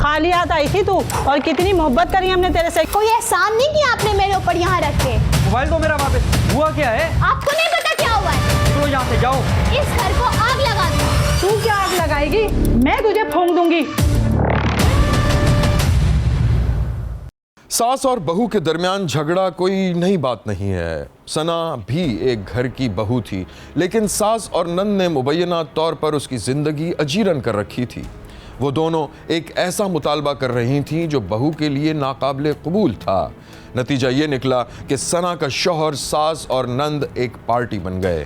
खाली हाथ आई थी तू, और कितनी मोहब्बत करी हमने तेरे से। कोई एहसान नहीं किया आपने मेरे ऊपर यहाँ रख के। मोबाइल दो मेरा वापस। हुआ क्या है? आपको नहीं पता क्या हुआ है? तो यहाँ से जाओ। इस घर को आग लगा दूँ। तू क्या आग लगाएगी? मैं तुझे फूंक दूंगी। सास और बहू के दरमियान झगड़ा कोई नई बात नहीं है। सना भी एक घर की बहू थी, लेकिन सास और नंद ने मुबैना तौर पर उसकी जिंदगी अजीरन कर रखी थी। वो दोनों एक ऐसा मुतालबा कर रही थीं जो बहू के लिए नाकाबिले कबूल था। नतीजा ये निकला कि सना का शौहर, सास और नंद एक पार्टी बन गए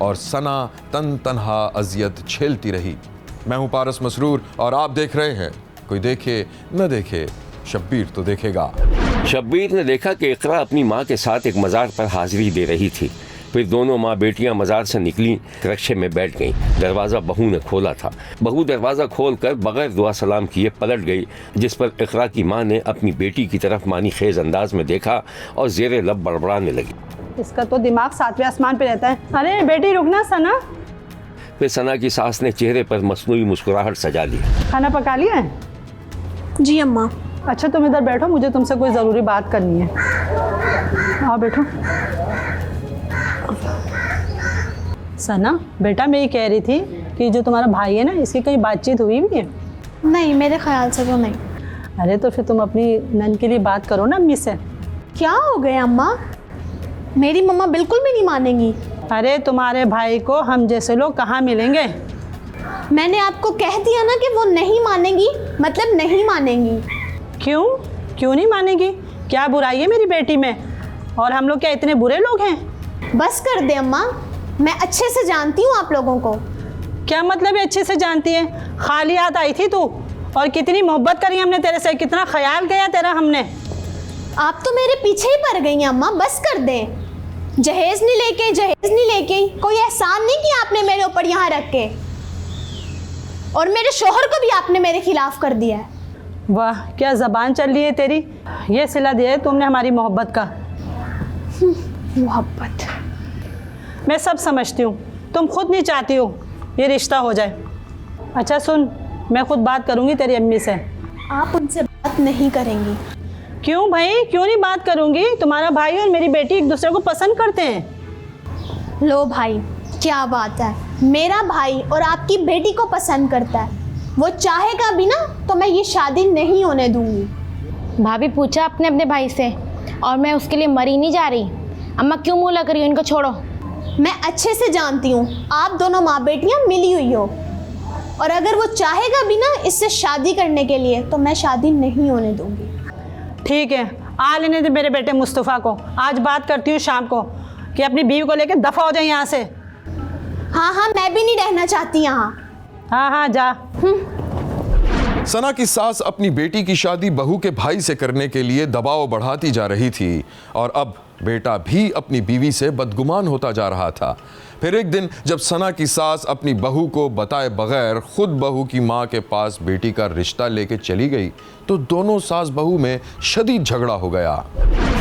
और सना तन तनहा अजियत झेलती रही। मैं हूं पारस मसरूर और आप देख रहे हैं कोई देखे न देखे, शब्बीर तो देखेगा। शब्बीर ने देखा कि इकरा अपनी माँ के साथ एक मज़ार पर हाजिरी दे रही थी। फिर दोनों माँ बेटियाँ मज़ार से निकली, रक्शे में बैठ गईं। दरवाज़ा बहू ने खोला था। बहू दरवाज़ा खोलकर बगैर दुआ सलाम किए पलट गई, जिस पर इकरा की माँ ने अपनी बेटी की तरफ मानी खेज अंदाज में देखा और ज़ेरे लब बड़बड़ाने लगी। इसका तो दिमाग सातवें आसमान पे रहता है। अरे बेटी रुकना सना। फिर सना की सास ने चेहरे पर मसनूई मुस्कुराहट सजा ली। खाना पका लिया है? जी अम्मा। अच्छा तुम इधर बैठो, मुझे तुमसे कोई ज़रूरी बात करनी है। आओ बैठो। सना बेटा, मैं ये कह रही थी कि जो तुम्हारा भाई है ना, इसकी कहीं बातचीत हुई भी है? नहीं, मेरे ख्याल से तो नहीं। अरे तो फिर तुम अपनी नंद के लिए बात करो ना अम्मी से। क्या हो गया अम्मा? मेरी मम्मा बिल्कुल भी नहीं मानेंगी। अरे तुम्हारे भाई को हम जैसे लोग कहाँ मिलेंगे? मैंने आपको कह दिया ना कि वो नहीं मानेंगी, मतलब नहीं मानेंगी। क्यों क्यों नहीं मानेगी? क्या बुराई है मेरी बेटी में? और हम लोग क्या इतने बुरे लोग हैं? बस कर दे अम्मा, मैं अच्छे से जानती हूँ आप लोगों को। क्या मतलब है अच्छे से जानती है? खाली हाथ आई थी तू, और कितनी मोहब्बत करी हमने तेरे से, कितना ख्याल किया तेरा हमने। आप तो मेरे पीछे ही पड़ गई हैं अम्मा, बस कर दें। जहेज नहीं लेके कोई एहसान नहीं किया आपने मेरे ऊपर यहाँ रख के, और मेरे शोहर को भी आपने मेरे खिलाफ कर दिया है। वाह क्या ज़बान चल रही है तेरी। ये सिला दिया है तुमने हमारी मोहब्बत का। मोहब्बत? मैं सब समझती हूँ, तुम खुद नहीं चाहती हो ये रिश्ता हो जाए। अच्छा सुन, मैं खुद बात करूँगी तेरी अम्मी से। आप उनसे बात नहीं करेंगी? क्यों भाई, क्यों नहीं बात करूँगी? तुम्हारा भाई और मेरी बेटी एक दूसरे को पसंद करते हैं। लो भाई, क्या बात है, मेरा भाई और आपकी बेटी को पसंद करता है। वो चाहेगा भी ना तो मैं ये शादी नहीं होने दूंगी। भाभी पूछा अपने अपने भाई से, और मैं उसके लिए मरी नहीं जा रही। अम्मा क्यों मुँह लग रही हो? इनको छोड़ो। मैं अच्छे से जानती हूँ आप दोनों माँ बेटियाँ मिली हुई हो, और अगर वो चाहेगा भी ना इससे शादी करने के लिए तो मैं शादी नहीं होने दूंगी। ठीक है, आ लेने दे मेरे बेटे मुस्तफ़ा को। आज बात करती हूँ शाम को कि अपनी बीवी को लेकर दफ़ा हो जाए यहाँ से। हाँ, मैं भी नहीं रहना चाहती यहाँ। हाँ जा। सना की सास अपनी बेटी की शादी बहू के भाई से करने के लिए दबाव बढ़ाती जा रही थी, और अब बेटा भी अपनी बीवी से बदगुमान होता जा रहा था। फिर एक दिन जब सना की सास अपनी बहू को बताए बगैर खुद बहू की माँ के पास बेटी का रिश्ता लेके चली गई, तो दोनों सास बहू में शदीद झगड़ा हो गया।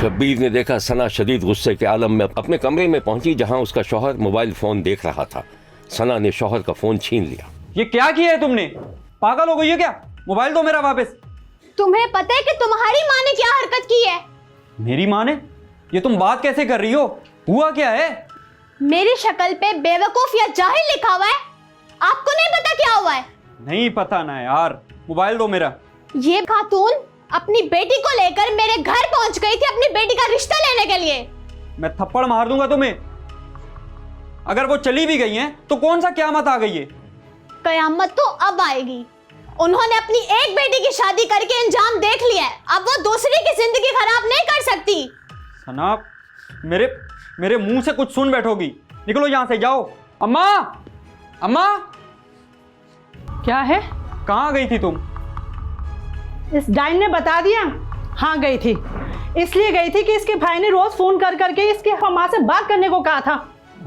शब्बीर ने देखा सना शदीद गुस्से के आलम में अपने कमरे में पहुंची, जहां उसका शौहर मोबाइल फ़ोन देख रहा था। सना ने शौहर का फ़ोन छीन लिया। ये क्या किया है तुमने? पागल हो गई है क्या? मोबाइल दो मेरा वापस। तुम्हें पता है कि तुम्हारी माँ ने क्या हरकत की है? मेरी माँ ने? ये तुम बात कैसे कर रही हो? हुआ क्या है? मेरी शक्ल पे बेवकूफ या जाहिल लिखा हुआ है। आपको नहीं पता क्या हुआ है? नहीं पता ना यार, मोबाइल दो मेरा। ये खातून अपनी बेटी को लेकर मेरे घर पहुंच गई थी अपनी बेटी का रिश्ता लेने के लिए। मैं थप्पड़ मार दूंगा तुम्हें। अगर वो चली भी गई हैं तो कौन सा क़यामत आ गई है? कयामत तो अब आएगी। उन्होंने अपनी एक बेटी की शादी करके अंजाम देख लिया है, अब वो दूसरी की जिंदगी खराब नहीं कर सकती। सना, मेरे मुंह से कुछ सुन बैठोगी। निकलो यहां से, जाओ। अम्मा, अम्मा, क्या है? कहाँ गई थी तुम? इस डाइन ने बता दिया। हाँ गई थी, इसलिए गई थी कि इसके भाई ने रोज फोन कर करके इसके माँ से बात करने को कहा था।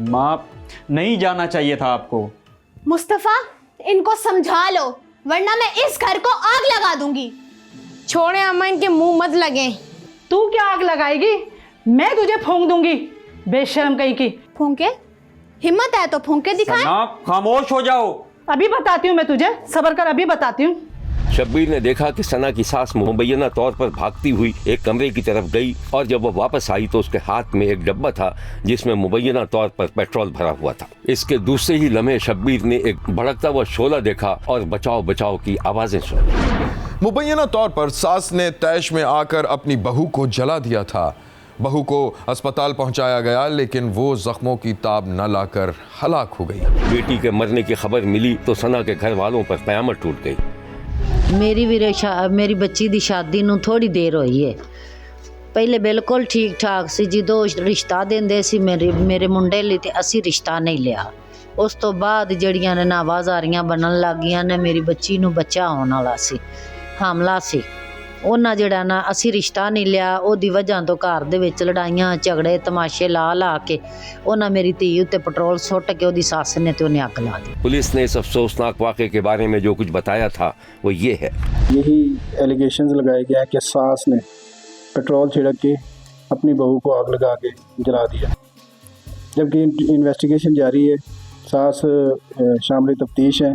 माँ, नहीं जाना चाहिए था आपको। मुस्तफा, इनको समझा लो वरना मैं इस घर को आग लगा दूंगी। छोड़े अम्मा, इनके मुंह मत लगे। तू क्या आग लगाएगी? मैं तुझे फूंक दूंगी, बेशर्म कहीं की। फूंके? हिम्मत है तो फूंके दिखाएं। सना, खामोश हो जाओ। अभी बताती हूँ मैं तुझे, सब्र कर, अभी बताती हूँ। शब्बीर ने देखा कि सना की सास मुबैना तौर पर भागती हुई एक कमरे की तरफ गई और जब वह वापस आई तो उसके हाथ में एक डब्बा था जिसमें मुबैना तौर पर पेट्रोल भरा हुआ था। इसके दूसरे ही लम्हे शब्बीर ने एक भड़कता हुआ शोला देखा और बचाओ बचाओ की आवाजें सुनी। मुबैना तौर पर सास ने तैश में आकर अपनी बहू को जला दिया था। बहू को अस्पताल पहुंचाया गया लेकिन वो जख्मों की ताब न लाकर हलाक हो गई। बेटी के मरने की खबर मिली तो सना के घर वालों पर कयामत टूट गई। मेरी बच्ची दी शादी नूं थोड़ी देर हुई है। पहले बिल्कुल ठीक ठाक सी, जो रिश्ता देंदे सी मेरे मुंडे लई ते असी रिश्ता नहीं लिया। उस तो बाद जड़ियां ने ना आवाज़ारियां बनन लग गईयां ने। मेरी बच्ची नूं बच्चा होने वाला सी, हामला सी। ਉਹਨਾਂ ਜਿਹੜਾ ਨਾ ਅਸੀਂ ਰਿਸ਼ਤਾ ਨਹੀਂ ਲਿਆ, ਉਹਦੀ ਵਜ੍ਹਾ ਤੋਂ ਘਰ ਦੇ ਵਿੱਚ ਲੜਾਈਆਂ ਝਗੜੇ ਤਮਾਸ਼ੇ ਲਾ ਕੇ ਉਹਨਾਂ ਮੇਰੀ ਧੀ ਉੱਤੇ ਪੈਟਰੋਲ ਸੁੱਟ ਕੇ ਉਹਦੀ ਸੱਸ ਨੇ ਤੇ ਉਹਨੇ ਅੱਗ ਲਾ दी। पुलिस ने इस अफसोसनाक वाक़े के बारे में जो कुछ बताया था वो ये है। यही एलिगेशंस लगाए गए हैं कि सास ने पेट्रोल छिड़क के अपनी बहू को आग लगा के जला दिया। जबकि इन्वेस्टिगेशन जारी है, सास शामिल तफ्तीश है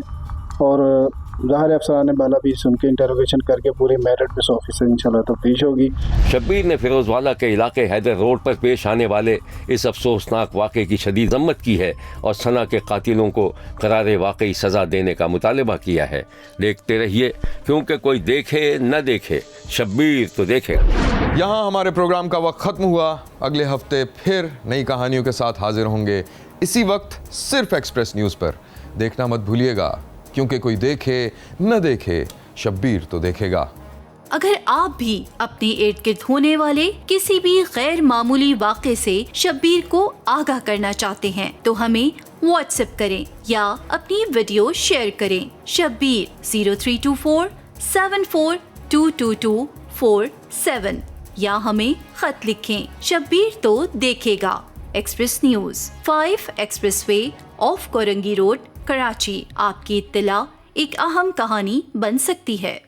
और ज़ाहिर अफसरान ने बाला भी सुन के इंटरोगेशन करके पूरे मेरिट बेस ऑफिसर इंशाल्लाह तफ्तीश होगी। शब्बीर ने फिरोजवाला के इलाके हैदर रोड पर पेश आने वाले इस अफसोसनाक वाक़े की शदीद ज़म्मत की है और सना के कातिलों को करारे वाकई सज़ा देने का मुतालबा किया है। देखते रहिए, क्योंकि कोई देखे न देखे शब्बीर तो देखेगा। यहाँ हमारे प्रोग्राम का वक्त ख़त्म हुआ। अगले हफ्ते फिर नई कहानियों के साथ हाजिर होंगे इसी वक्त सिर्फ एक्सप्रेस न्यूज़ पर। देखना मत भूलिएगा, क्योंकि कोई देखे न देखे शब्बीर तो देखेगा। अगर आप भी अपने इर्द गिर्द होने वाले किसी भी गैर मामूली वाक़े से शब्बीर को आगाह करना चाहते हैं तो हमें व्हाट्सएप करें या अपनी वीडियो शेयर करें। शब्बीर 0324 742224 या हमें खत लिखें। शब्बीर तो देखेगा। Express news 5 expressway of Korangi road, Karachi. आपकी इत्तला एक अहम कहानी बन सकती है।